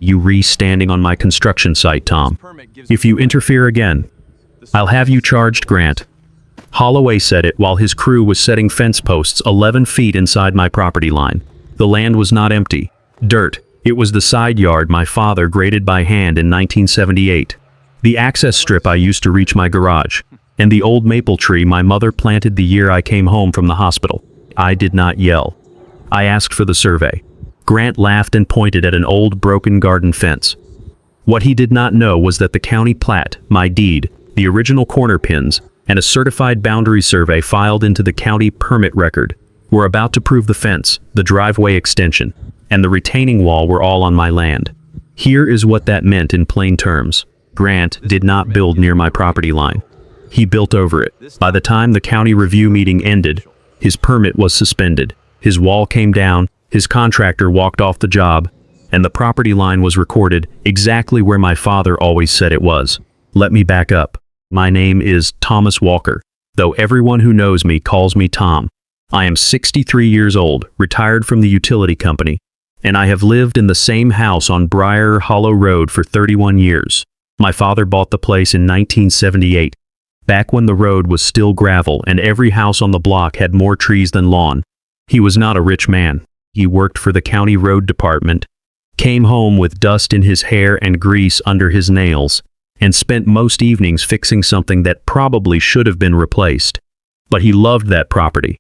You standing on my construction site, Tom. If you interfere again, I'll have you charged, Grant. Holloway said it while his crew was setting fence posts 11 feet inside my property line. The land was not empty. Dirt. It was the side yard my father graded by hand in 1978. The access strip I used to reach my garage. And the old maple tree my mother planted the year I came home from the hospital. I did not yell. I asked for the survey. Grant laughed and pointed at an old broken garden fence. What he did not know was that the county plat, my deed, the original corner pins, and a certified boundary survey filed into the county permit record were about to prove the fence, the driveway extension, and the retaining wall were all on my land. Here is what that meant in plain terms. Grant did not build near my property line. He built over it. By the time the county review meeting ended, his permit was suspended, his wall came down, his contractor walked off the job, and the property line was recorded exactly where my father always said it was. Let me back up. My name is Thomas Walker, though everyone who knows me calls me Tom. I am 63 years old, retired from the utility company, and I have lived in the same house on Briar Hollow Road for 31 years. My father bought the place in 1978, back when the road was still gravel and every house on the block had more trees than lawn. He was not a rich man. He worked for the county road department, came home with dust in his hair and grease under his nails, and spent most evenings fixing something that probably should have been replaced. But he loved that property.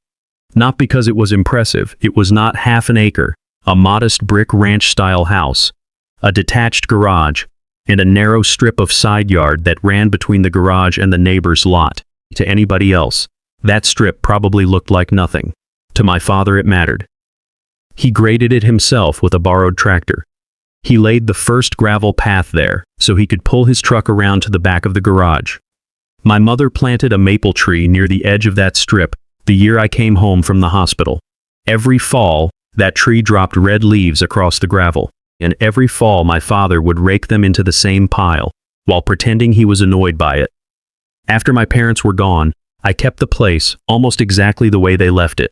Not because it was impressive. It was not half an acre, a modest brick ranch-style house, a detached garage, and a narrow strip of side yard that ran between the garage and the neighbor's lot. To anybody else, that strip probably looked like nothing. To my father it mattered. He graded it himself with a borrowed tractor. He laid the first gravel path there, so he could pull his truck around to the back of the garage. My mother planted a maple tree near the edge of that strip the year I came home from the hospital. Every fall, that tree dropped red leaves across the gravel, and every fall my father would rake them into the same pile, while pretending he was annoyed by it. After my parents were gone, I kept the place almost exactly the way they left it.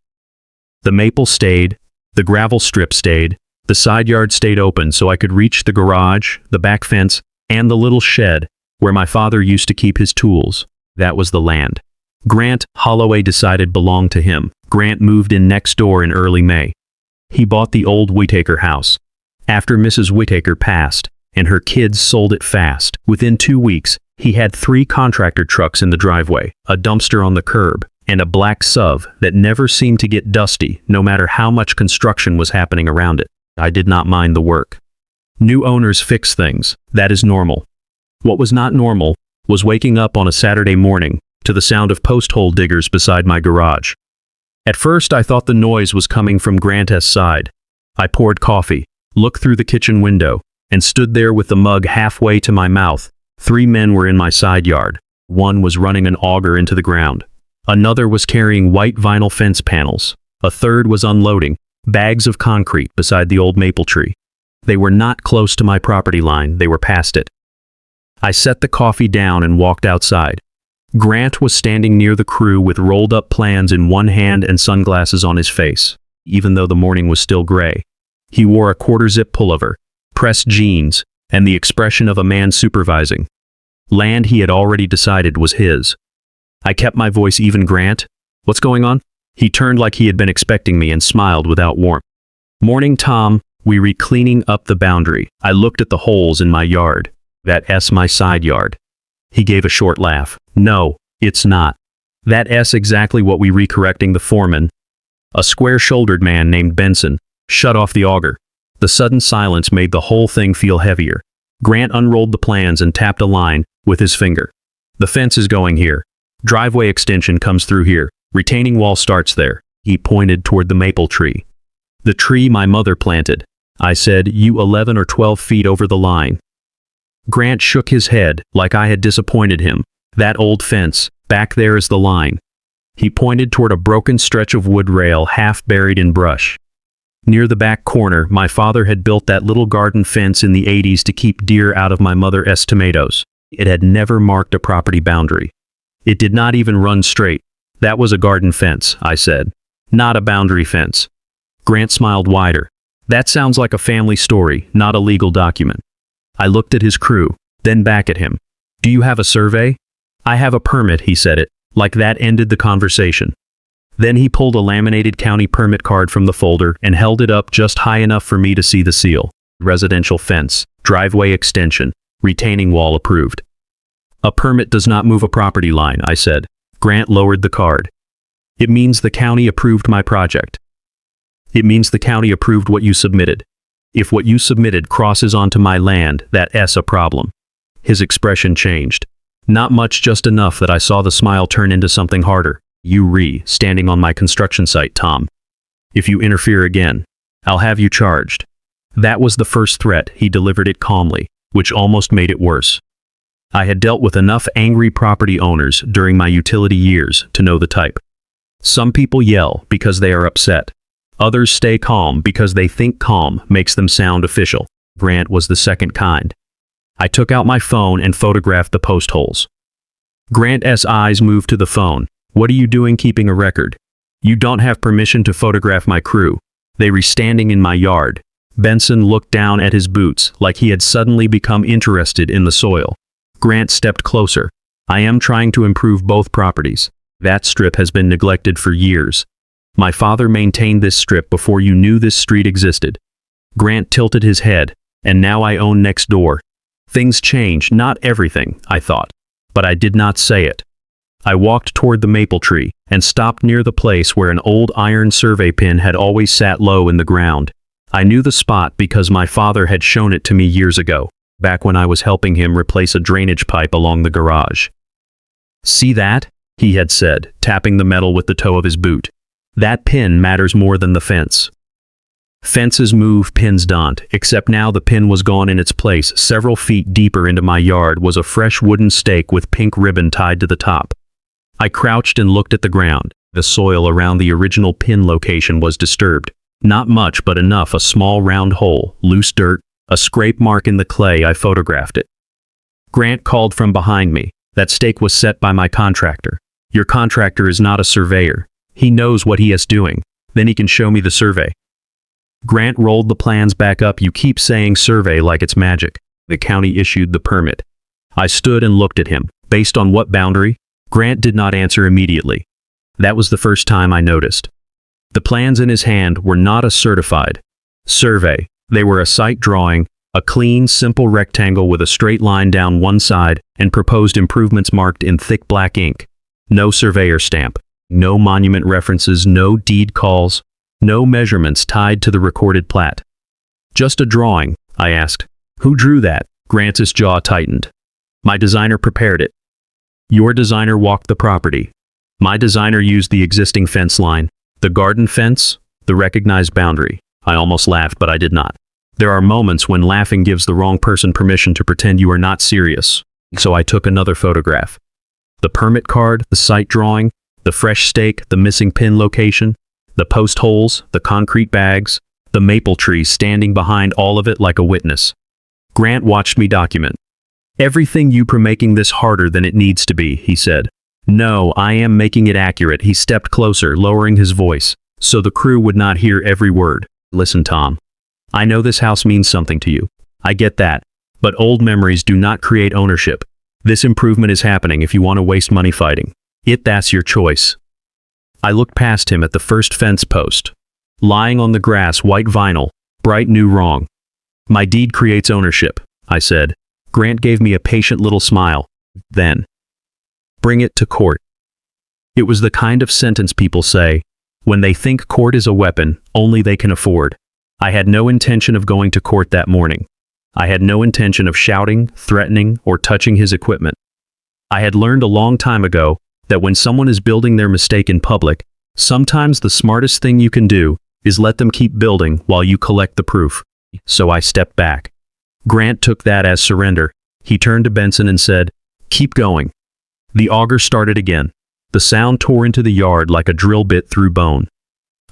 The maple stayed, the gravel strip stayed, the side yard stayed open so I could reach the garage, the back fence, and the little shed where my father used to keep his tools. That was the land Grant Holloway decided belonged to him. Grant moved in next door in early May. He bought the old Whittaker house. After Mrs. Whittaker passed, and her kids sold it fast, within 2 weeks, he had 3 contractor trucks in the driveway, a dumpster on the curb, and a black SUV that never seemed to get dusty no matter how much construction was happening around it. I did not mind the work. New owners fix things. That is normal. What was not normal was waking up on a Saturday morning to the sound of post hole diggers beside my garage. At first I thought the noise was coming from Grant's side. I poured coffee, looked through the kitchen window, and stood there with the mug halfway to my mouth. 3 men were in my side yard. One was running an auger into the ground. Another was carrying white vinyl fence panels. A third was unloading bags of concrete beside the old maple tree. They were not close to my property line, they were past it. I set the coffee down and walked outside. Grant was standing near the crew with rolled up plans in one hand and sunglasses on his face, even though the morning was still gray. He wore a quarter-zip pullover, pressed jeans, and the expression of a man supervising. Land he had already decided was his. I kept my voice even. Grant, what's going on? He turned like he had been expecting me and smiled without warmth. Morning, Tom. We re-cleaning up the boundary. I looked at the holes in my yard. That's my side yard. He gave a short laugh. No, it's not. That's exactly what we re-correcting. The foreman, a square-shouldered man named Benson, shut off the auger. The sudden silence made the whole thing feel heavier. Grant unrolled the plans and tapped a line with his finger. The fence is going here. Driveway extension comes through here. Retaining wall starts there. He pointed toward the maple tree. The tree my mother planted. I said, you 11 or 12 feet over the line. Grant shook his head like I had disappointed him. That old fence, back there is the line. He pointed toward a broken stretch of wood rail half buried in brush. Near the back corner, my father had built that little garden fence in the 80s to keep deer out of my mother's tomatoes. It had never marked a property boundary. It did not even run straight. That was a garden fence, I said. Not a boundary fence. Grant smiled wider. That sounds like a family story, not a legal document. I looked at his crew, then back at him. Do you have a survey? I have a permit, he said it, like that ended the conversation. Then he pulled a laminated county permit card from the folder and held it up just high enough for me to see the seal. Residential fence, driveway extension, retaining wall approved. A permit does not move a property line, I said. Grant lowered the card. It means the county approved my project. It means the county approved what you submitted. If what you submitted crosses onto my land, that's a problem. His expression changed. Not much, just enough that I saw the smile turn into something harder. Standing on my construction site, Tom. If you interfere again, I'll have you charged. That was the first threat. He delivered it calmly, which almost made it worse. I had dealt with enough angry property owners during my utility years to know the type. Some people yell because they are upset. Others stay calm because they think calm makes them sound official. Grant was the second kind. I took out my phone and photographed the post holes. Grant's eyes moved to the phone. What are you doing keeping a record? You don't have permission to photograph my crew. They were standing in my yard. Benson looked down at his boots like he had suddenly become interested in the soil. Grant stepped closer. I am trying to improve both properties. That strip has been neglected for years. My father maintained this strip before you knew this street existed. Grant tilted his head, and now I own next door. Things change, not everything, I thought. But I did not say it. I walked toward the maple tree and stopped near the place where an old iron survey pin had always sat low in the ground. I knew the spot because my father had shown it to me years ago, back when I was helping him replace a drainage pipe along the garage. See that? He had said, tapping the metal with the toe of his boot. That pin matters more than the fence. Fences move, pins don't, except now the pin was gone. In its place, several feet deeper into my yard, was a fresh wooden stake with pink ribbon tied to the top. I crouched and looked at the ground. The soil around the original pin location was disturbed. Not much, but enough. A small round hole, loose dirt, a scrape mark in the clay. I photographed it. Grant called from behind me. That stake was set by my contractor. Your contractor is not a surveyor. He knows what he is doing. Then he can show me the survey. Grant rolled the plans back up. You keep saying survey like it's magic. The county issued the permit. I stood and looked at him. Based on what boundary? Grant did not answer immediately. That was the first time I noticed. The plans in his hand were not a certified survey. They were a site drawing, a clean, simple rectangle with a straight line down one side and proposed improvements marked in thick black ink. No surveyor stamp, no monument references, no deed calls, no measurements tied to the recorded plat. Just a drawing, I asked. Who drew that? Grant's jaw tightened. My designer prepared it. Your designer walked the property. My designer used the existing fence line, the garden fence, the recognized boundary. I almost laughed, but I did not. There are moments when laughing gives the wrong person permission to pretend you are not serious. So I took another photograph. The permit card, the site drawing, the fresh stake, the missing pin location, the post holes, the concrete bags, the maple tree standing behind all of it like a witness. Grant watched me document. Everything you're making this harder than it needs to be, he said. No, I am making it accurate. He stepped closer, lowering his voice, so the crew would not hear every word. Listen, Tom. I know this house means something to you. I get that. But old memories do not create ownership. This improvement is happening if you want to waste money fighting it. That's your choice. I looked past him at the first fence post. Lying on the grass, white vinyl, bright new wrong. My deed creates ownership, I said. Grant gave me a patient little smile. Then, bring it to court. It was the kind of sentence people say when they think court is a weapon only they can afford. I had no intention of going to court that morning. I had no intention of shouting, threatening, or touching his equipment. I had learned a long time ago that when someone is building their mistake in public, sometimes the smartest thing you can do is let them keep building while you collect the proof. So I stepped back. Grant took that as surrender. He turned to Benson and said, "Keep going." The auger started again. The sound tore into the yard like a drill bit through bone.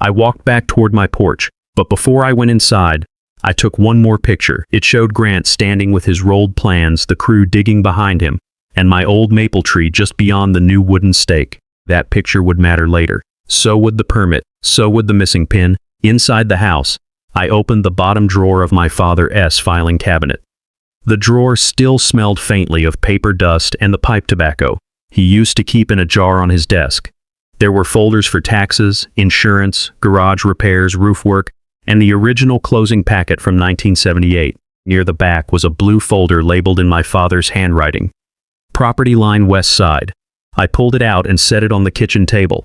I walked back toward my porch, but before I went inside, I took one more picture. It showed Grant standing with his rolled plans, the crew digging behind him, and my old maple tree just beyond the new wooden stake. That picture would matter later. So would the permit, so would the missing pin. Inside the house, I opened the bottom drawer of my father's filing cabinet. The drawer still smelled faintly of paper dust and the pipe tobacco he used to keep in a jar on his desk. There were folders for taxes, insurance, garage repairs, roof work, and the original closing packet from 1978. Near the back was a blue folder labeled in my father's handwriting. Property line west side. I pulled it out and set it on the kitchen table.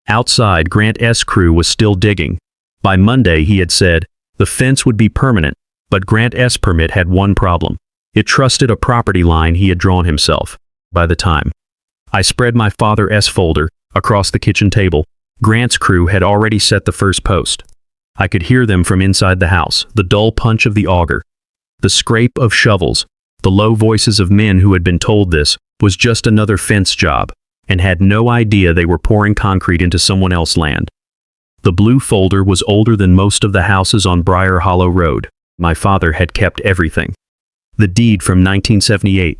Outside, Grant's crew was still digging. By Monday, he had said, the fence would be permanent, but Grant's permit had one problem. It trusted a property line he had drawn himself. By the time I spread my father's folder across the kitchen table, Grant's crew had already set the first post. I could hear them from inside the house, the dull punch of the auger, the scrape of shovels, the low voices of men who had been told this was just another fence job, and had no idea they were pouring concrete into someone else's land. The blue folder was older than most of the houses on Briar Hollow Road. My father had kept everything. The deed from 1978,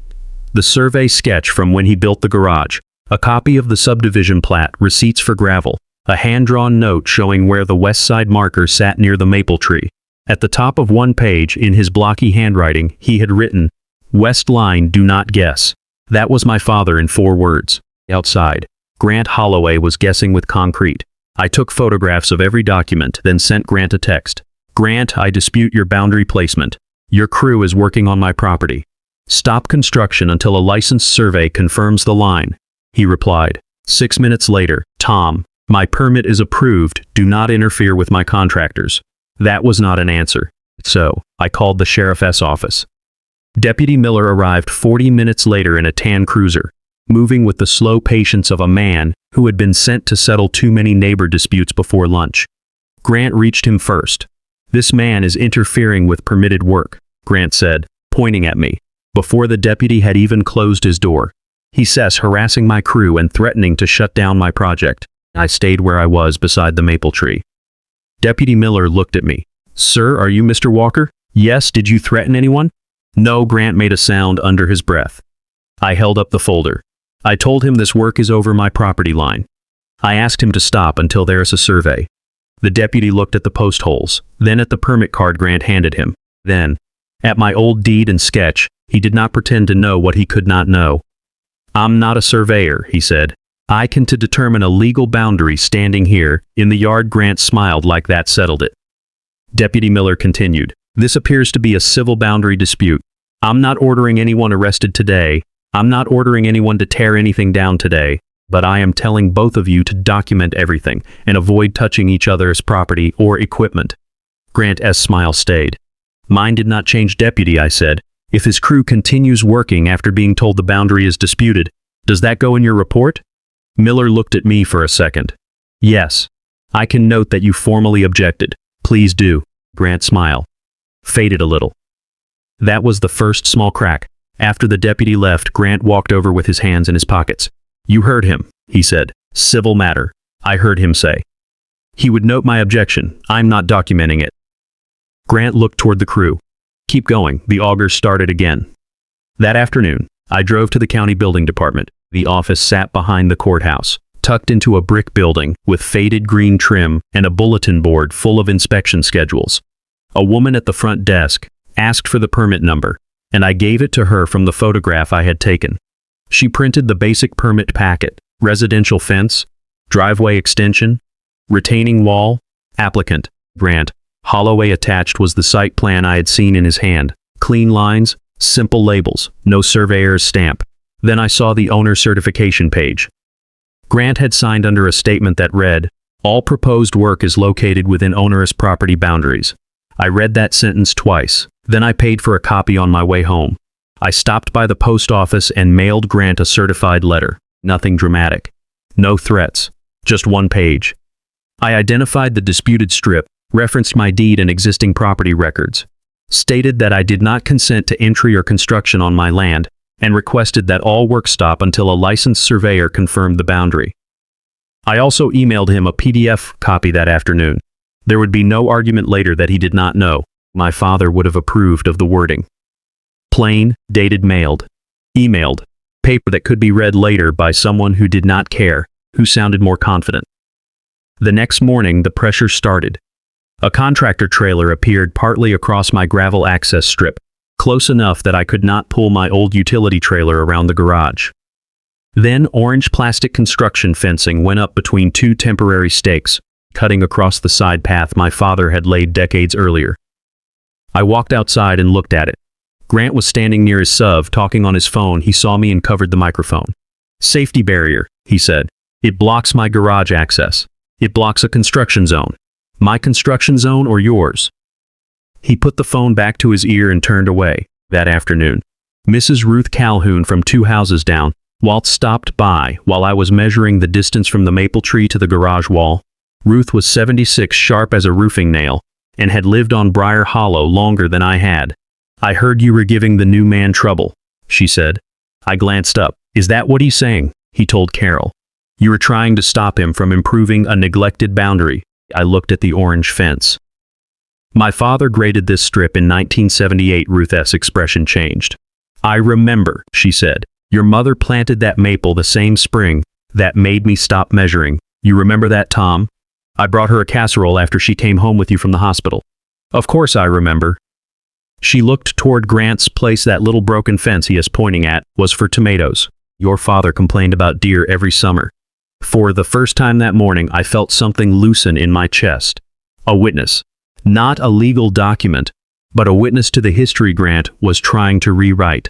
the survey sketch from when he built the garage, a copy of the subdivision plat, receipts for gravel, a hand-drawn note showing where the west side marker sat near the maple tree. At the top of one page, in his blocky handwriting, he had written, "West line, do not guess." That was my father in 4 words. Outside, Grant Holloway was guessing with concrete. I took photographs of every document, then sent Grant a text. "Grant, I dispute your boundary placement. Your crew is working on my property. Stop construction until a licensed survey confirms the line." He replied. 6 minutes later, "Tom, my permit is approved. Do not interfere with my contractors." That was not an answer. So, I called the sheriff's office. Deputy Miller arrived 40 minutes later in a tan cruiser, moving with the slow patience of a man who had been sent to settle too many neighbor disputes before lunch. Grant reached him first. "This man is interfering with permitted work," Grant said, pointing at me, before the deputy had even closed his door. "He says harassing my crew and threatening to shut down my project." I stayed where I was beside the maple tree. Deputy Miller looked at me. "Sir, are you Mr. Walker?" "Yes, did you threaten anyone?" "No," Grant made a sound under his breath. I held up the folder. "I told him this work is over my property line. I asked him to stop until there is a survey." The deputy looked at the post holes, then at the permit card Grant handed him, then at my old deed and sketch. He did not pretend to know what he could not know. "I'm not a surveyor," he said. "I can to determine a legal boundary standing here in the yard." Grant smiled like that settled it. Deputy Miller continued, "This appears to be a civil boundary dispute. I'm not ordering anyone arrested today. I'm not ordering anyone to tear anything down today, but I am telling both of you to document everything and avoid touching each other's property or equipment." Grant's smile stayed. "Mine did not change, Deputy," I said. "If his crew continues working after being told the boundary is disputed, does that go in your report?" Miller looked at me for a second. "Yes. I can note that you formally objected." "Please do." Grant's smile faded a little. That was the first small crack. After the deputy left, Grant walked over with his hands in his pockets. "You heard him," he said. "Civil matter." I heard him say. He would note my objection. I'm not documenting it. Grant looked toward the crew. "Keep going." The auger started again. That afternoon, I drove to the county building department. The office sat behind the courthouse, tucked into a brick building with faded green trim and a bulletin board full of inspection schedules. A woman at the front desk asked for the permit number, and I gave it to her from the photograph I had taken. She printed the basic permit packet: residential fence, driveway extension, retaining wall, applicant, Grant. Holloway. Attached was the site plan I had seen in his hand. Clean lines, simple labels, no surveyor's stamp. Then I saw the owner certification page. Grant had signed under a statement that read, "All proposed work is located within onerous property boundaries." I read that sentence twice. Then I paid for a copy on my way home. I stopped by the post office and mailed Grant a certified letter. Nothing dramatic. No threats. Just one page. I identified the disputed strip, referenced my deed and existing property records, stated that I did not consent to entry or construction on my land, and requested that all work stop until a licensed surveyor confirmed the boundary. I also emailed him a PDF copy that afternoon. There would be no argument later that he did not know. My father would have approved of the wording. Plain, dated, mailed. Emailed. Paper that could be read later by someone who did not care, who sounded more confident. The next morning the pressure started. A contractor trailer appeared partly across my gravel access strip, close enough that I could not pull my old utility trailer around the garage. Then orange plastic construction fencing went up between two temporary stakes, cutting across the side path my father had laid decades earlier. I walked outside and looked at it. Grant was standing near his SUV, talking on his phone. He saw me and covered the microphone. "Safety barrier," he said. "It blocks my garage access. It blocks a construction zone. My construction zone or yours?" He put the phone back to his ear and turned away. That afternoon, Mrs. Ruth Calhoun from 2 houses down, Walt, stopped by while I was measuring the distance from the maple tree to the garage wall. Ruth was 76, sharp as a roofing nail, and had lived on Briar Hollow longer than I had. "I heard you were giving the new man trouble," she said. I glanced up. "Is that what he's saying?" He told Carol. "You were trying to stop him from improving a neglected boundary." I looked at the orange fence. "My father graded this strip in 1978, Ruth's expression changed. "I remember," she said. "Your mother planted that maple the same spring. That made me stop measuring. You remember that, Tom? I brought her a casserole after she came home with you from the hospital." "Of course I remember." She looked toward Grant's place. "That little broken fence he is pointing at was for tomatoes. Your father complained about deer every summer." For the first time that morning, I felt something loosen in my chest. A witness. Not a legal document, but a witness to the history Grant was trying to rewrite.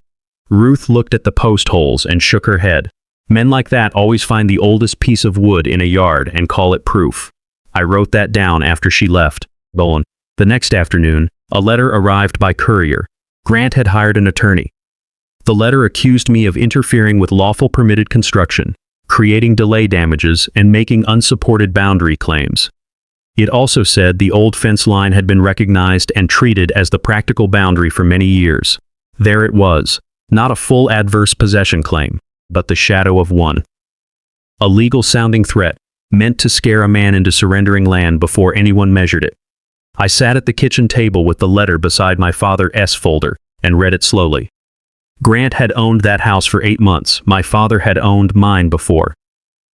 Ruth looked at the post holes and shook her head. "Men like that always find the oldest piece of wood in a yard and call it proof." I wrote that down after she left. Bowen. The next afternoon, a letter arrived by courier. Grant had hired an attorney. The letter accused me of interfering with lawful permitted construction, creating delay damages, and making unsupported boundary claims. It also said the old fence line had been recognized and treated as the practical boundary for many years. There it was, not a full adverse possession claim, but the shadow of one. A legal-sounding threat, meant to scare a man into surrendering land before anyone measured it. I sat at the kitchen table with the letter beside my father's folder and read it slowly. Grant had owned that house for 8 months. My father had owned mine before.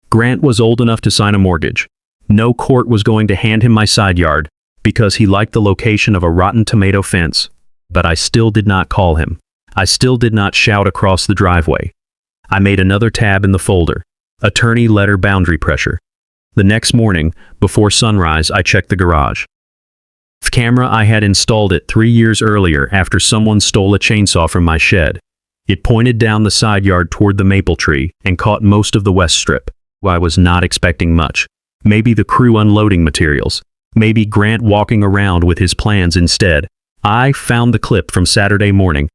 Grant was old enough to sign a mortgage. No court was going to hand him my side yard because he liked the location of a rotten tomato fence. But I still did not call him. I still did not shout across the driveway. I made another tab in the folder. Attorney letter boundary pressure. The next morning, before sunrise, I checked the garage. Camera. I had installed it 3 years earlier after someone stole a chainsaw from my shed. It pointed down the side yard toward the maple tree and caught most of the west strip. I was not expecting much. Maybe the crew unloading materials. Maybe Grant walking around with his plans instead. I found the clip from Saturday morning.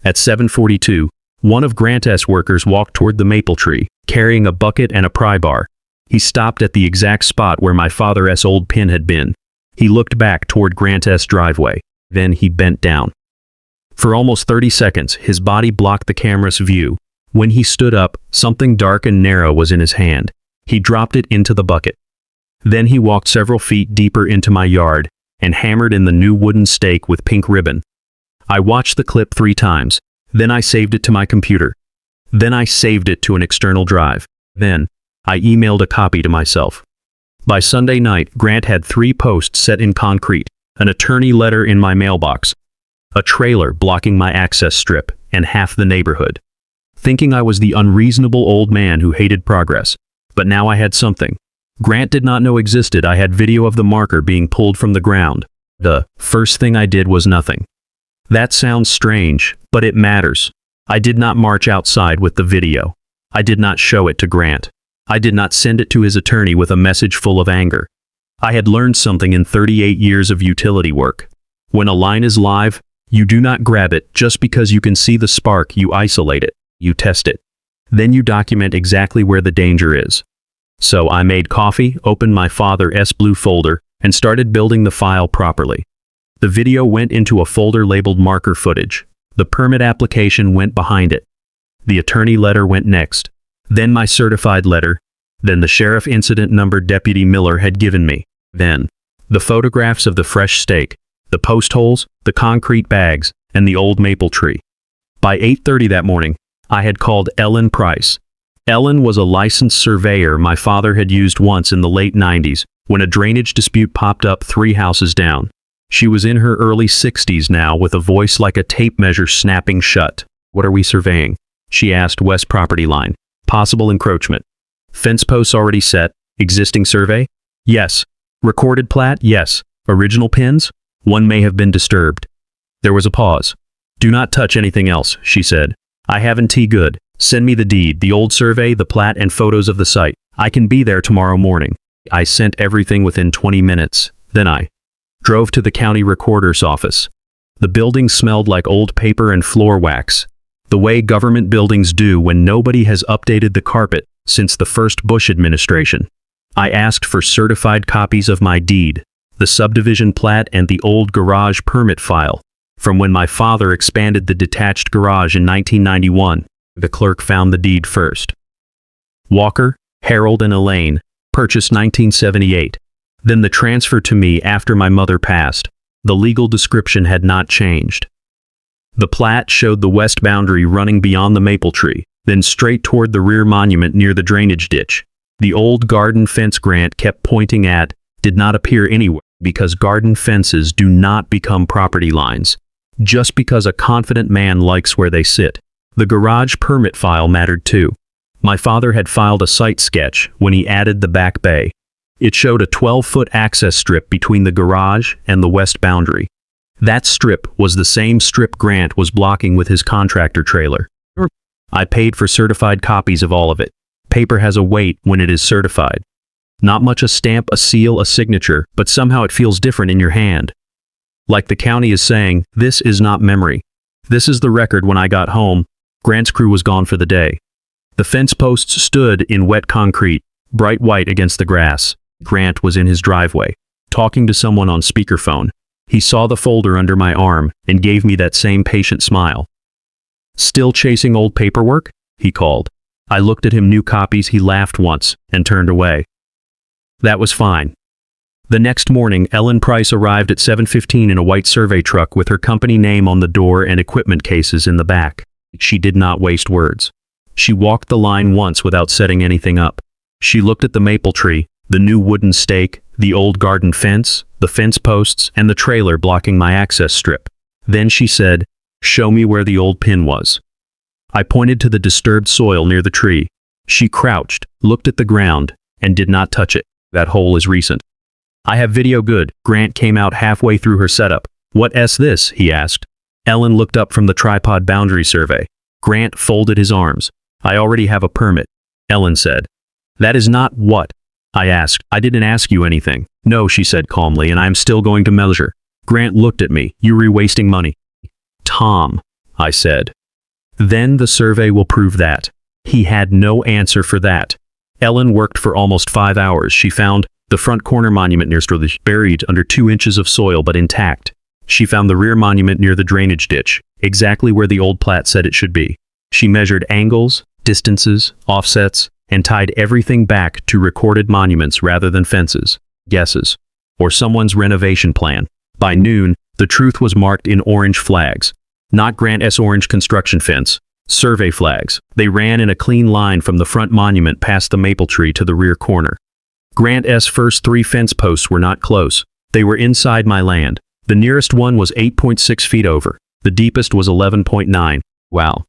At 7:42, one of Grant's workers walked toward the maple tree, carrying a bucket and a pry bar. He stopped at the exact spot where my father's old pin had been. He looked back toward Grant's driveway. Then he bent down. For almost 30 seconds, his body blocked the camera's view. When he stood up, something dark and narrow was in his hand. He dropped it into the bucket. Then he walked several feet deeper into my yard and hammered in the new wooden stake with pink ribbon. I watched the clip 3 times. Then I saved it to my computer. Then I saved it to an external drive. Then I emailed a copy to myself. By Sunday night, Grant had 3 posts set in concrete, an attorney letter in my mailbox, a trailer blocking my access strip, and half the neighborhood. Thinking I was the unreasonable old man who hated progress. But now I had something Grant did not know existed. I had video of the marker being pulled from the ground. The first thing I did was nothing. That sounds strange, but it matters. I did not march outside with the video. I did not show it to Grant. I did not send it to his attorney with a message full of anger. I had learned something in 38 years of utility work. When a line is live, you do not grab it just because you can see the spark. You isolate it. You test it. Then you document exactly where the danger is. So I made coffee, opened my father's blue folder, and started building the file properly. The video went into a folder labeled marker footage. The permit application went behind it. The attorney letter went next. Then my certified letter. Then the sheriff incident number Deputy Miller had given me. Then the photographs of the fresh stake, the post holes, the concrete bags, and the old maple tree. By 8:30 that morning, I had called Ellen Price. Ellen was a licensed surveyor my father had used once in the late 90s when a drainage dispute popped up 3 houses down. She was in her early 60s now, with a voice like a tape measure snapping shut. "What are we surveying?" she asked. "West property line. Possible encroachment. Fence posts already set. Existing survey?" "Yes." "Recorded plat?" "Yes." "Original pins?" "One may have been disturbed." There was a pause. "Do not touch anything else," she said. "I haven't tea good. Send me the deed, the old survey, the plat, and photos of the site. I can be there tomorrow morning." I sent everything within 20 minutes. Then I drove to the county recorder's office. The building smelled like old paper and floor wax, the way government buildings do when nobody has updated the carpet since the first Bush administration. I asked for certified copies of my deed, the subdivision plat, and the old garage permit file from when my father expanded the detached garage in 1991. The clerk found the deed first. Walker, Harold, and Elaine, purchased 1978. Then the transfer to me after my mother passed. The legal description had not changed. The plat showed the west boundary running beyond the maple tree, then straight toward the rear monument near the drainage ditch. The old garden fence Grant kept pointing at did not appear anywhere, because garden fences do not become property lines just because a confident man likes where they sit. The garage permit file mattered too. My father had filed a site sketch when he added the back bay. It showed a 12-foot access strip between the garage and the west boundary. That strip was the same strip Grant was blocking with his contractor trailer. I paid for certified copies of all of it. Paper has a weight when it is certified. Not much a stamp, a seal, a signature, but somehow it feels different in your hand. Like the county is saying, this is not memory. This is the record. When I got home, Grant's crew was gone for the day. The fence posts stood in wet concrete, bright white against the grass. Grant was in his driveway, talking to someone on speakerphone. He saw the folder under my arm and gave me that same patient smile. "Still chasing old paperwork?" he called. I looked at him. "New copies." He laughed once and turned away. That was fine. The next morning, Ellen Price arrived at 7:15 in a white survey truck with her company name on the door and equipment cases in the back. She did not waste words. She walked the line once without setting anything up. She looked at the maple tree, the new wooden stake, the old garden fence, the fence posts, and the trailer blocking my access strip. Then she said, "Show me where the old pin was." I pointed to the disturbed soil near the tree. She crouched, looked at the ground, and did not touch it. "That hole is recent." "I have video good." Grant came out halfway through her setup. "What's this?" he asked. Ellen looked up from the tripod boundary survey. Grant folded his arms. "I already have a permit," Ellen said. "That is not what?" I asked. "I didn't ask you anything." "No," she said calmly, "and I am still going to measure." Grant looked at me. "You're wasting money." "Tom," I said. "Then the survey will prove that." He had no answer for that. Ellen worked for almost 5 hours. She found the front corner monument near Strothers, buried under 2 inches of soil but intact. She found the rear monument near the drainage ditch, exactly where the old plat said it should be. She measured angles, distances, offsets, and tied everything back to recorded monuments rather than fences, guesses, or someone's renovation plan. By noon, the truth was marked in orange flags. Not Grant's orange construction fence, survey flags. They ran in a clean line from the front monument past the maple tree to the rear corner. Grant's first 3 fence posts were not close. They were inside my land. The nearest one was 8.6 feet over. The deepest was 11.9. Wow.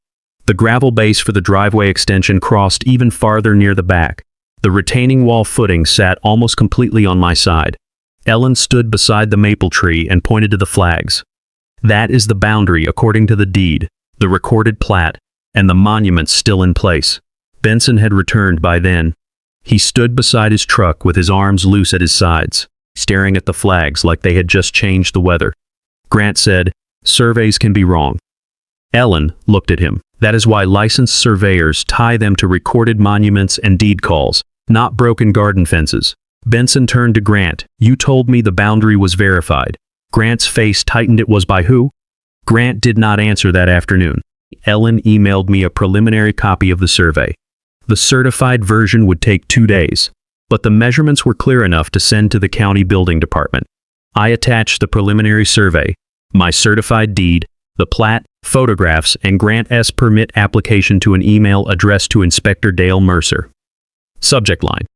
The gravel base for the driveway extension crossed even farther near the back. The retaining wall footing sat almost completely on my side. Ellen stood beside the maple tree and pointed to the flags. "That is the boundary according to the deed, the recorded plat, and the monuments still in place." Benson had returned by then. He stood beside his truck with his arms loose at his sides, staring at the flags like they had just changed the weather. Grant said, "Surveys can be wrong." Ellen looked at him. "That is why licensed surveyors tie them to recorded monuments and deed calls, not broken garden fences." Benson turned to Grant. "You told me the boundary was verified." Grant's face tightened. "It was by who?" Grant did not answer that afternoon. Ellen emailed me a preliminary copy of the survey. The certified version would take 2 days, but the measurements were clear enough to send to the county building department. I attached the preliminary survey, my certified deed, the plat, photographs, and Grant's permit application to an email addressed to Inspector Dale Mercer. Subject line: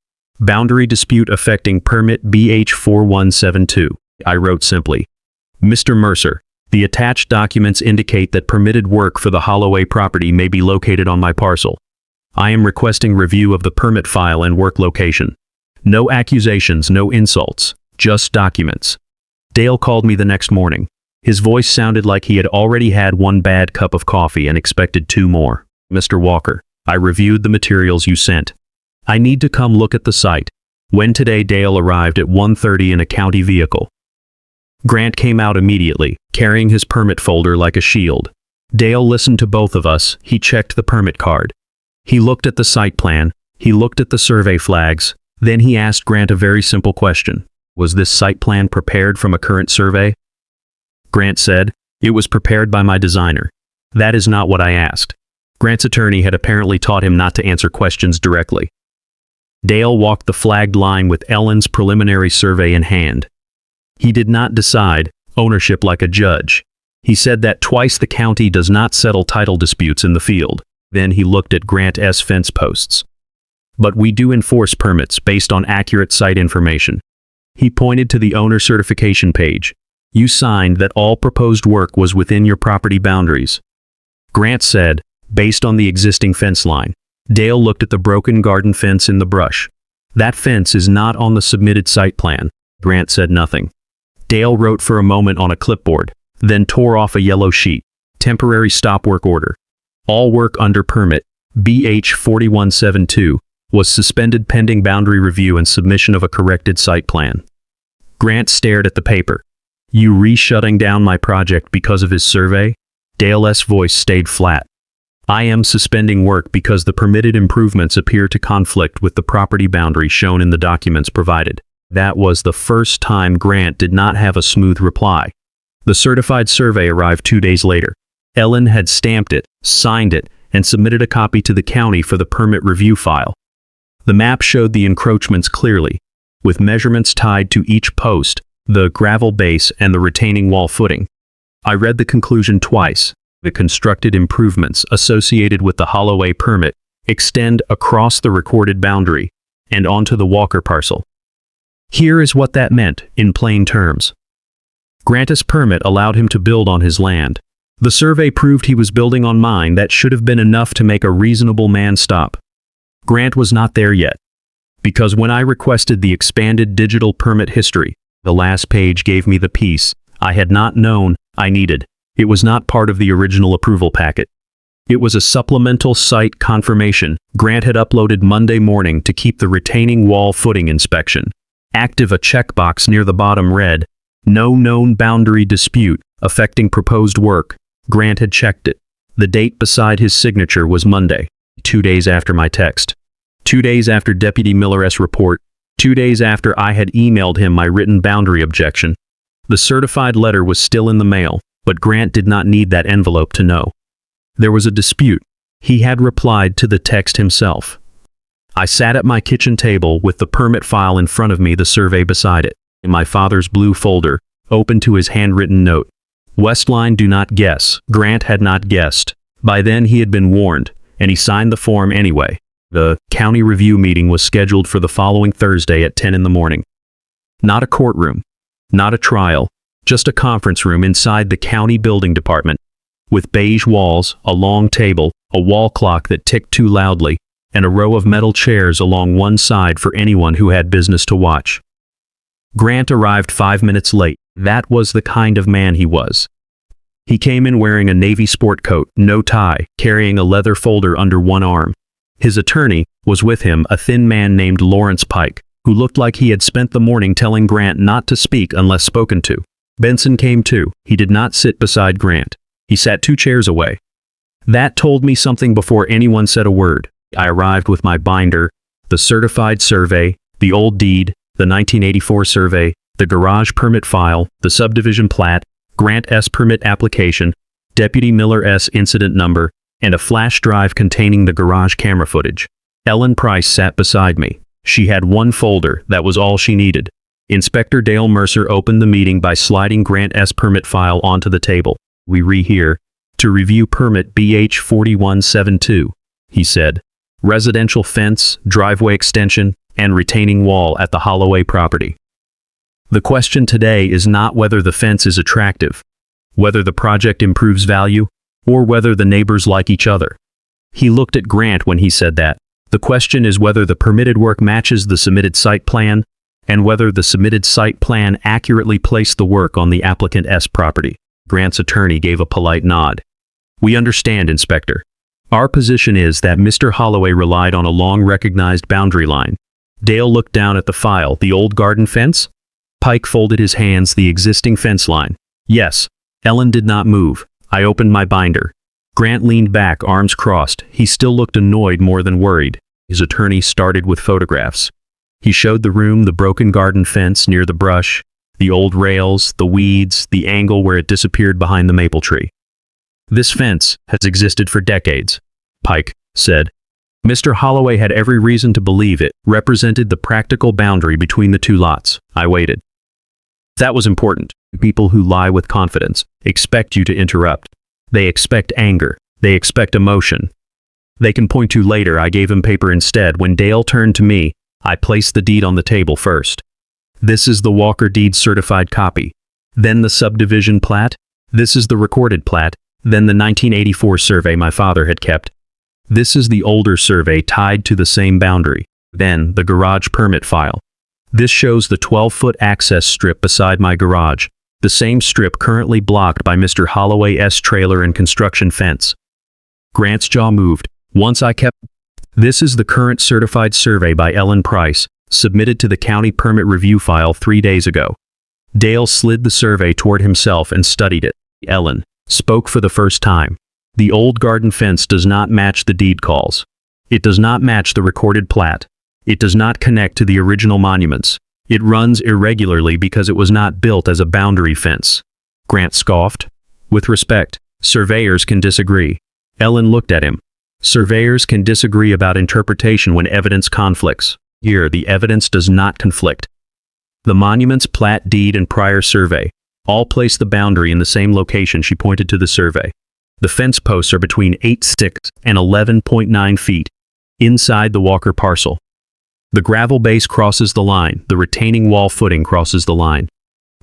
Boundary dispute affecting permit BH4172. I wrote simply, Mr. Mercer, the attached documents indicate that permitted work for the Holloway property may be located on my parcel. I am requesting review of the permit file and work location. No accusations, no insults, just documents. Dale called me the next morning. His voice sounded like he had already had one bad cup of coffee and expected two more. Mr. Walker, I reviewed the materials you sent. I need to come look at the site. When today Dale arrived at 1:30 in a county vehicle. Grant came out immediately, carrying his permit folder like a shield. Dale listened to both of us. He checked the permit card. He looked at the site plan. He looked at the survey flags. Then he asked Grant a very simple question. Was this site plan prepared from a current survey? Grant said, it was prepared by my designer. That is not what I asked. Grant's attorney had apparently taught him not to answer questions directly. Dale walked the flagged line with Ellen's preliminary survey in hand. He did not decide ownership like a judge. He said that twice the county does not settle title disputes in the field. Then he looked at Grant's fence posts. But we do enforce permits based on accurate site information. He pointed to the owner certification page. You signed that all proposed work was within your property boundaries. Grant said, based on the existing fence line. Dale looked at the broken garden fence in the brush. That fence is not on the submitted site plan. Grant said nothing. Dale wrote for a moment on a clipboard, then tore off a yellow sheet. Temporary stop work order. All work under permit, BH4172, was suspended pending boundary review and submission of a corrected site plan. Grant stared at the paper. You re-shutting down my project because of his survey? Dale's voice stayed flat. I am suspending work because the permitted improvements appear to conflict with the property boundary shown in the documents provided. That was the first time Grant did not have a smooth reply. The certified survey arrived 2 days later. Ellen had stamped it, signed it, and submitted a copy to the county for the permit review file. The map showed the encroachments clearly, with measurements tied to each post, the gravel base and the retaining wall footing. I read the conclusion twice. The constructed improvements associated with the Holloway permit extend across the recorded boundary and onto the Walker parcel. Here is what that meant in plain terms. Grant's permit allowed him to build on his land. The survey proved he was building on mine. That should have been enough to make a reasonable man stop. Grant was not there yet, because when I requested the expanded digital permit history, the last page gave me the piece I had not known I needed. It was not part of the original approval packet. It was a supplemental site confirmation Grant had uploaded Monday morning to keep the retaining wall footing inspection. Active. A checkbox near the bottom read, no known boundary dispute affecting proposed work. Grant had checked it. The date beside his signature was Monday, 2 days after my text. 2 days after Deputy Miller's report. 2 days after I had emailed him my written boundary objection. The certified letter was still in the mail, but Grant did not need that envelope to know. There was a dispute. He had replied to the text himself. I sat at my kitchen table with the permit file in front of me, the survey beside it, in my father's blue folder, open to his handwritten note. Westline, do not guess. Grant had not guessed. By then he had been warned, and he signed the form anyway. The county review meeting was scheduled for the following Thursday at 10 in the morning. Not a courtroom, not a trial, just a conference room inside the county building department, with beige walls, a long table, a wall clock that ticked too loudly, and a row of metal chairs along one side for anyone who had business to watch. Grant arrived 5 minutes late. That was the kind of man he was. He came in wearing a navy sport coat, no tie, carrying a leather folder under one arm. His attorney was with him, a thin man named Lawrence Pike, who looked like he had spent the morning telling Grant not to speak unless spoken to. Benson came too. He did not sit beside Grant. He sat 2 chairs away. That told me something before anyone said a word. I arrived with my binder, the certified survey, the old deed, the 1984 survey, the garage permit file, the subdivision plat, Grant's permit application, Deputy Miller's incident number, and a flash drive containing the garage camera footage. Ellen Price sat beside me. She had one folder. That was all she needed. Inspector Dale Mercer opened the meeting by sliding Grant's permit file onto the table. We here to review permit BH4172, he said. residential fence, driveway extension, and retaining wall at the Holloway property. The question today is not whether the fence is attractive, whether the project improves value, or whether the neighbors like each other. He looked at Grant when he said that. The question is whether the permitted work matches the submitted site plan, and whether the submitted site plan accurately placed the work on the applicant's property. Grant's attorney gave a polite nod. We understand, Inspector. Our position is that Mr. Holloway relied on a long-recognized boundary line. Dale looked down at the file. The old garden fence? Pike folded his hands. The existing fence line. Yes. Ellen did not move. I opened my binder. Grant leaned back, arms crossed. He still looked annoyed more than worried. His attorney started with photographs. He showed the room, the broken garden fence near the brush, the old rails, the weeds, the angle where it disappeared behind the maple tree. This fence has existed for decades, Pike said. Mr. Holloway had every reason to believe it represented the practical boundary between the two lots. I waited. That was important. People who lie with confidence expect you to interrupt. They expect anger. They expect emotion. They can point to later. I gave him paper instead. When Dale turned to me, I placed the deed on the table first. This is the Walker deed certified copy. Then the subdivision plat. This is the recorded plat. Then the 1984 survey my father had kept. This is the older survey tied to the same boundary. Then the garage permit file. This shows the 12-foot access strip beside my garage, the same strip currently blocked by Mr. Holloway's trailer and construction fence. Grant's jaw moved. Once I kept... This is the current certified survey by Ellen Price, submitted to the county permit review file 3 days ago. Dale slid the survey toward himself and studied it. Ellen spoke for the first time. The old garden fence does not match the deed calls. It does not match the recorded plat. It does not connect to the original monuments. It runs irregularly because it was not built as a boundary fence. Grant scoffed. With respect, surveyors can disagree. Ellen looked at him. Surveyors can disagree about interpretation when evidence conflicts. Here, the evidence does not conflict. The monuments, plat, deed, and prior survey all place the boundary in the same location. She pointed to the survey. The fence posts are between 8.6 and 11.9 feet inside the Walker parcel. The gravel base crosses the line. The retaining wall footing crosses the line.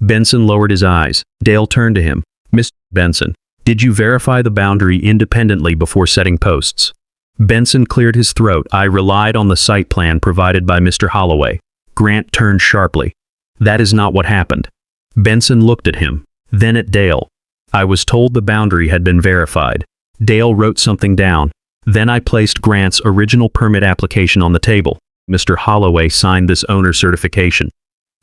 Benson lowered his eyes. Dale turned to him. Mr. Benson, did you verify the boundary independently before setting posts? Benson cleared his throat. I relied on the site plan provided by Mr. Holloway. Grant turned sharply. That is not what happened. Benson looked at him, then at Dale. I was told the boundary had been verified. Dale wrote something down. Then I placed Grant's original permit application on the table. Mr. Holloway signed this owner certification.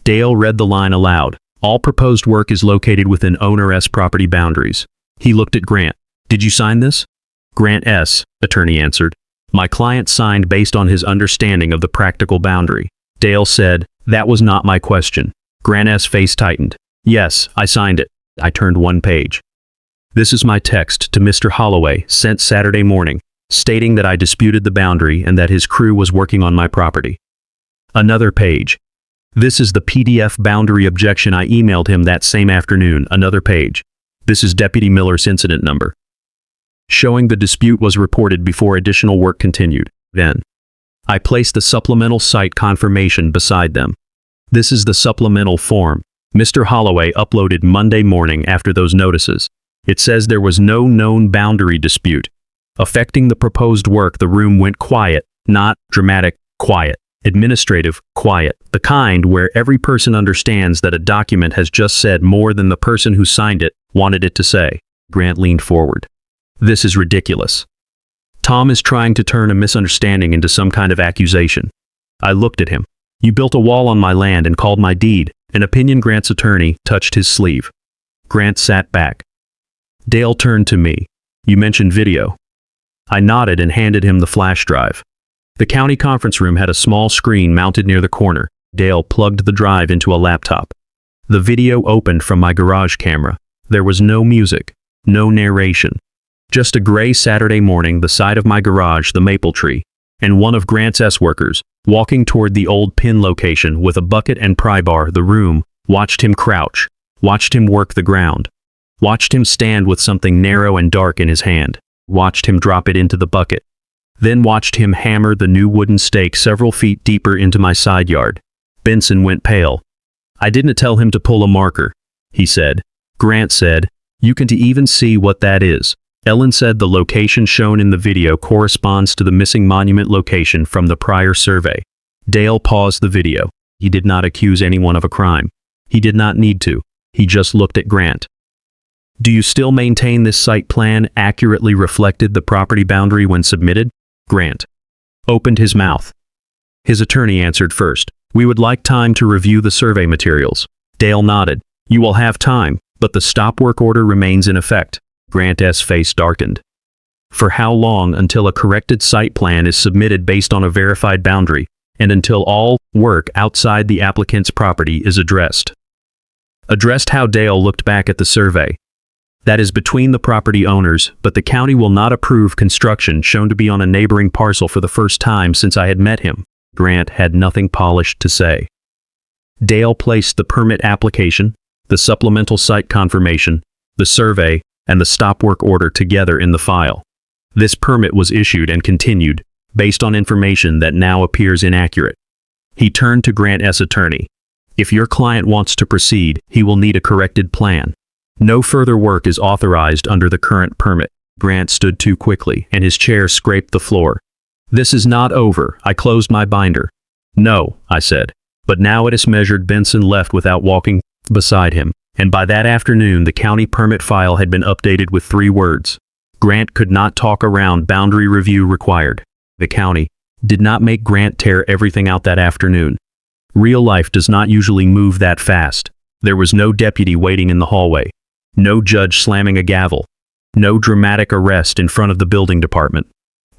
Dale read the line aloud. All proposed work is located within owner's property boundaries. He looked at Grant. Did you sign this? Grant S., attorney answered. My client signed based on his understanding of the practical boundary. Dale said, that was not my question. Grant S. face tightened. Yes, I signed it. I turned one page. This is my text to Mr. Holloway, sent Saturday morning, stating that I disputed the boundary and that his crew was working on my property. Another page. This is the PDF boundary objection I emailed him that same afternoon. Another page. This is Deputy Miller's incident number, showing the dispute was reported before additional work continued. Then, I placed the supplemental site confirmation beside them. This is the supplemental form Mr. Holloway uploaded Monday morning after those notices. It says there was no known boundary dispute affecting the proposed work. The room went quiet, not dramatic, quiet, administrative, quiet, the kind where every person understands that a document has just said more than the person who signed it wanted it to say. Grant leaned forward. This is ridiculous. Tom is trying to turn a misunderstanding into some kind of accusation. I looked at him. You built a wall on my land and called my deed an opinion. Grant's attorney touched his sleeve. Grant sat back. Dale turned to me. You mentioned video. I nodded and handed him the flash drive. The county conference room had a small screen mounted near the corner. Dale plugged the drive into a laptop. The video opened from my garage camera. There was no music, no narration. Just a gray Saturday morning, the side of my garage, the maple tree, and one of Grant's workers, walking toward the old pin location with a bucket and pry bar. The room watched him crouch, watched him work the ground, watched him stand with something narrow and dark in his hand, watched him drop it into the bucket. then watched him hammer the new wooden stake several feet deeper into my side yard. Benson went pale. "I didn't tell him to pull a marker," he said. Grant said, "You can even see what that is." Ellen said the location shown in the video corresponds to the missing monument location from the prior survey. Dale paused the video. He did not accuse anyone of a crime. He did not need to. He just looked at Grant. "Do you still maintain this site plan accurately reflected the property boundary when submitted?" Grant opened his mouth. His attorney answered first. "We would like time to review the survey materials." Dale nodded. "You will have time, but the stop work order remains in effect." Grant's face darkened. "For how long until a corrected site plan is submitted based on a verified boundary, and until all work outside the applicant's property is addressed?" Addressed how Dale looked back at the survey. "That is between the property owners, but the county will not approve construction shown to be on a neighboring parcel for the first time since I had met him." Grant had nothing polished to say. Dale placed the permit application, the supplemental site confirmation, the survey, and the stop work order together in the file. This permit was issued and continued, based on information that now appears inaccurate. He turned to Grant's attorney. "If your client wants to proceed, he will need a corrected plan. No further work is authorized under the current permit." Grant stood too quickly, and his chair scraped the floor. "This is not over." I closed my binder. "No," I said. But now it is measured. Benson left without walking beside him, and by that afternoon the county permit file had been updated with 3 words. Grant could not talk around boundary review required. The county did not make Grant tear everything out that afternoon. Real life does not usually move that fast. There was no deputy waiting in the hallway. No judge slamming a gavel. No dramatic arrest in front of the building department.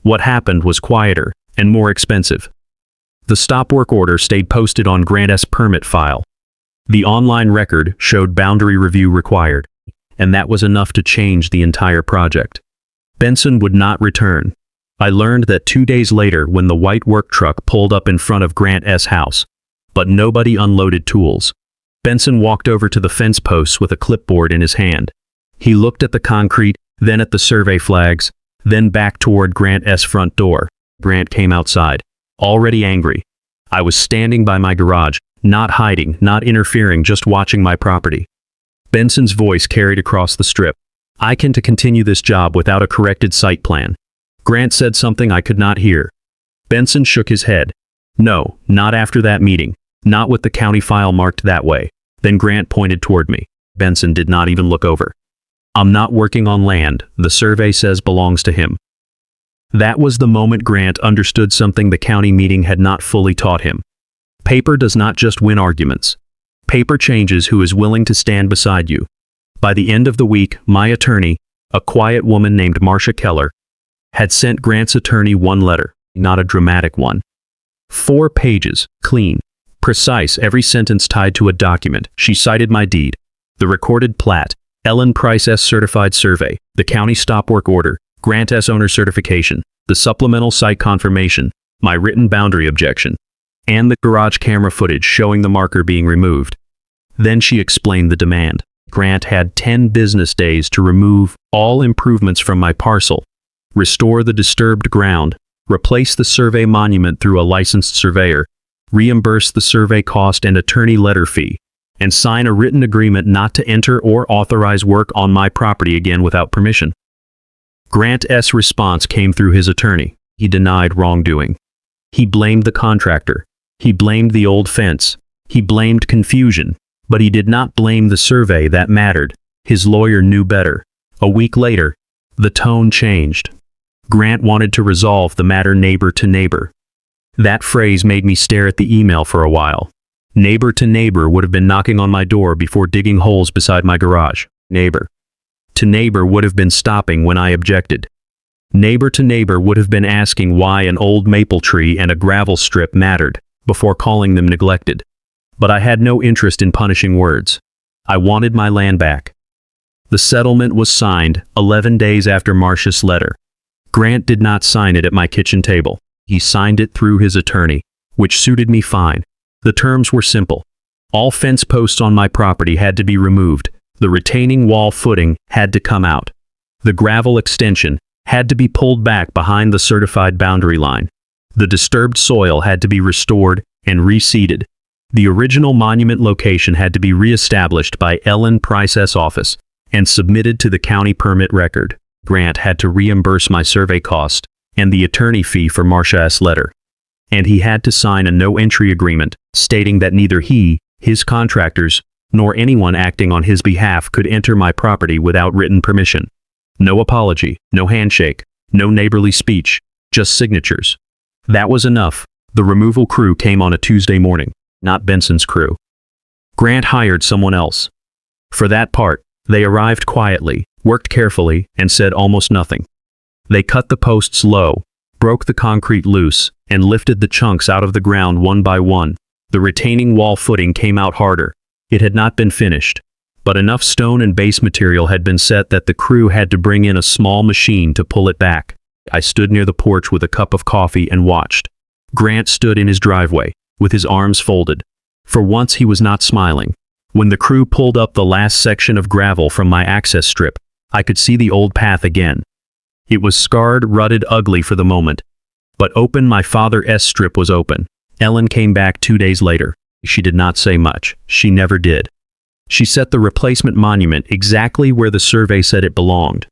What happened was quieter and more expensive. The stop work order stayed posted on Grant's permit file. The online record showed boundary review required, and that was enough to change the entire project. Benson would not return. I learned that 2 days later when the white work truck pulled up in front of Grant's house, but nobody unloaded tools. Benson walked over to the fence posts with a clipboard in his hand. He looked at the concrete, then at the survey flags, then back toward Grant's front door. Grant came outside, already angry. I was standing by my garage, not hiding, not interfering, just watching my property. Benson's voice carried across the strip. "I can't continue this job without a corrected site plan." Grant said something I could not hear. Benson shook his head. "No, not after that meeting. Not with the county file marked that way." Then Grant pointed toward me. Benson did not even look over. "I'm not working on land the survey says belongs to him." That was the moment Grant understood something the county meeting had not fully taught him. Paper does not just win arguments. Paper changes who is willing to stand beside you. By the end of the week, my attorney, a quiet woman named Marcia Keller, had sent Grant's attorney one letter, not a dramatic one. 4 pages, clean, precise, every sentence tied to a document. She cited my deed, the recorded plat, Ellen Price's certified survey, the county stop work order, Grant's owner certification, the supplemental site confirmation, my written boundary objection, and the garage camera footage showing the marker being removed. Then she explained the demand. Grant had 10 business days to remove all improvements from my parcel, restore the disturbed ground, replace the survey monument through a licensed surveyor, reimburse the survey cost and attorney letter fee, and sign a written agreement not to enter or authorize work on my property again without permission. Grant's response came through his attorney. He denied wrongdoing. He blamed the contractor. He blamed the old fence. He blamed confusion. But he did not blame the survey that mattered. His lawyer knew better. A week later, the tone changed. Grant wanted to resolve the matter neighbor to neighbor. That phrase made me stare at the email for a while. Neighbor to neighbor would have been knocking on my door before digging holes beside my garage. Neighbor to neighbor would have been stopping when I objected. Neighbor to neighbor would have been asking why an old maple tree and a gravel strip mattered, before calling them neglected. But I had no interest in punishing words. I wanted my land back. The settlement was signed 11 days after Marcia's letter. Grant did not sign it at my kitchen table. He signed it through his attorney, which suited me fine. The terms were simple. All fence posts on my property had to be removed. The retaining wall footing had to come out. The gravel extension had to be pulled back behind the certified boundary line. The disturbed soil had to be restored and reseeded. The original monument location had to be reestablished by Ellen Price's office and submitted to the county permit record. Grant had to reimburse my survey cost and the attorney fee for Marcia's letter. And he had to sign a no-entry agreement stating that neither he, his contractors, nor anyone acting on his behalf could enter my property without written permission. No apology, no handshake, no neighborly speech, just signatures. That was enough. The removal crew came on a Tuesday morning, not Benson's crew. Grant hired someone else. For that part, they arrived quietly, worked carefully, and said almost nothing. They cut the posts low, broke the concrete loose, and lifted the chunks out of the ground one by one. The retaining wall footing came out harder. It had not been finished, but enough stone and base material had been set that the crew had to bring in a small machine to pull it back. I stood near the porch with a cup of coffee and watched. Grant stood in his driveway, with his arms folded. For once he was not smiling. When the crew pulled up the last section of gravel from my access strip, I could see the old path again. It was scarred, rutted, ugly for the moment. But open, my father's strip was open. Ellen came back 2 days later. She did not say much. She never did. She set the replacement monument exactly where the survey said it belonged.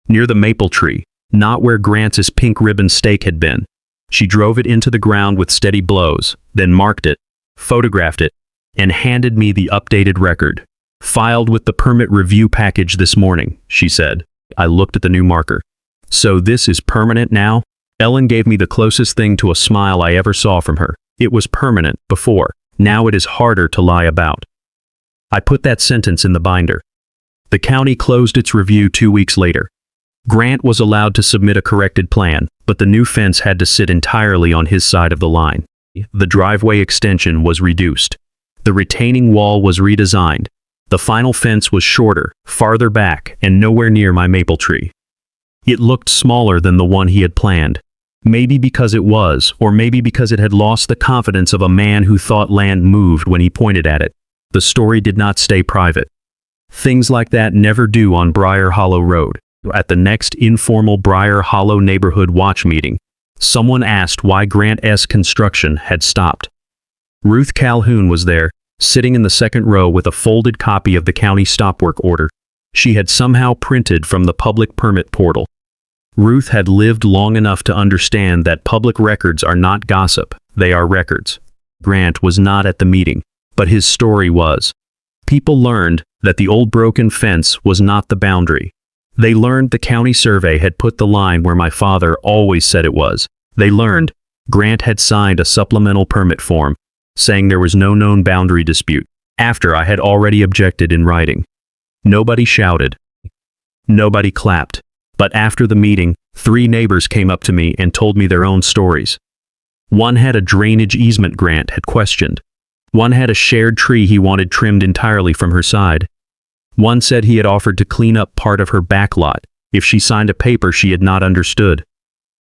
Near the maple tree, not where Grant's pink ribbon stake had been. She drove it into the ground with steady blows, then marked it, photographed it, and handed me the updated record. Filed with the permit review package this morning, she said. I looked at the new marker. So this is permanent now? Ellen gave me the closest thing to a smile I ever saw from her. It was permanent before. Now it is harder to lie about. I put that sentence in the binder. The county closed its review 2 weeks later. Grant was allowed to submit a corrected plan, but the new fence had to sit entirely on his side of the line. The driveway extension was reduced. The retaining wall was redesigned. The final fence was shorter, farther back, and nowhere near my maple tree. It looked smaller than the one he had planned. Maybe because it was, or maybe because it had lost the confidence of a man who thought land moved when he pointed at it. The story did not stay private. Things like that never do on Briar Hollow Road. At the next informal Briar Hollow neighborhood watch meeting, someone asked why Grant's construction had stopped. Ruth Calhoun was there, sitting in the second row with a folded copy of the county stop work order. She had somehow printed from the public permit portal. Ruth had lived long enough to understand that public records are not gossip, they are records. Grant was not at the meeting, but his story was. People learned that the old broken fence was not the boundary. They learned the county survey had put the line where my father always said it was. They learned Grant had signed a supplemental permit form, saying there was no known boundary dispute, after I had already objected in writing. Nobody shouted. Nobody clapped. But after the meeting, 3 neighbors came up to me and told me their own stories. One had a drainage easement Grant had questioned. One had a shared tree he wanted trimmed entirely from her side. One said he had offered to clean up part of her back lot if she signed a paper she had not understood.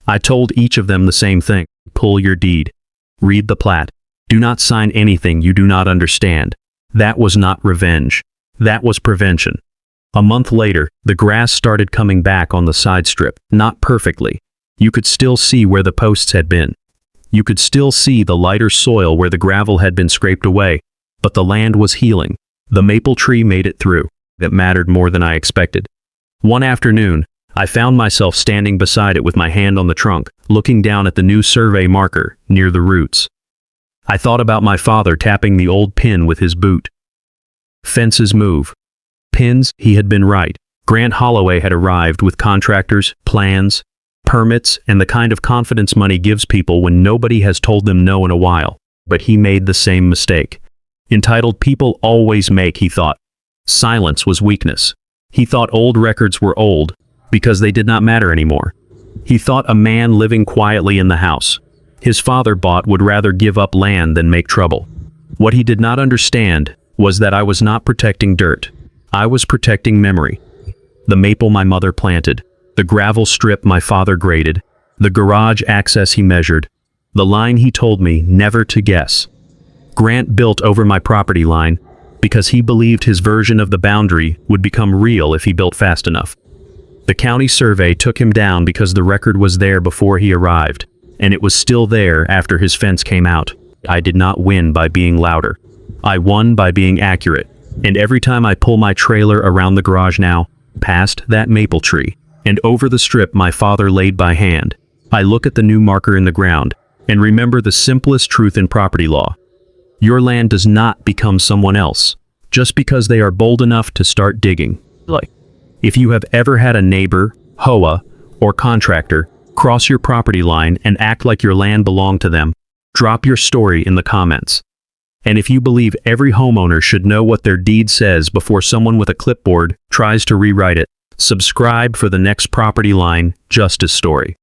I told each of them the same thing. Pull your deed. Read the plat. Do not sign anything you do not understand. That was not revenge. That was prevention. A month later, the grass started coming back on the side strip, not perfectly. You could still see where the posts had been. You could still see the lighter soil where the gravel had been scraped away, but the land was healing. The maple tree made it through. That mattered more than I expected. One afternoon, I found myself standing beside it with my hand on the trunk, looking down at the new survey marker near the roots. I thought about my father tapping the old pin with his boot. Fences move. Pins, he had been right. Grant Holloway had arrived with contractors, plans, permits, and the kind of confidence money gives people when nobody has told them no in a while. But he made the same mistake. Entitled people always make, he thought. Silence was weakness. He thought old records were old because they did not matter anymore. He thought a man living quietly in the house his father bought would rather give up land than make trouble. What he did not understand was that I was not protecting dirt. I was protecting memory. The maple my mother planted, the gravel strip my father graded, the garage access he measured, the line he told me never to guess. Grant built over my property line because he believed his version of the boundary would become real if he built fast enough. The county survey took him down because the record was there before he arrived, and it was still there after his fence came out. I did not win by being louder. I won by being accurate. And every time I pull my trailer around the garage now, past that maple tree, and over the strip my father laid by hand, I look at the new marker in the ground, and remember the simplest truth in property law. Your land does not become someone else, just because they are bold enough to start digging. If you have ever had a neighbor, HOA, or contractor cross your property line and act like your land belonged to them, drop your story in the comments. And if you believe every homeowner should know what their deed says before someone with a clipboard tries to rewrite it, subscribe for the next property line justice story.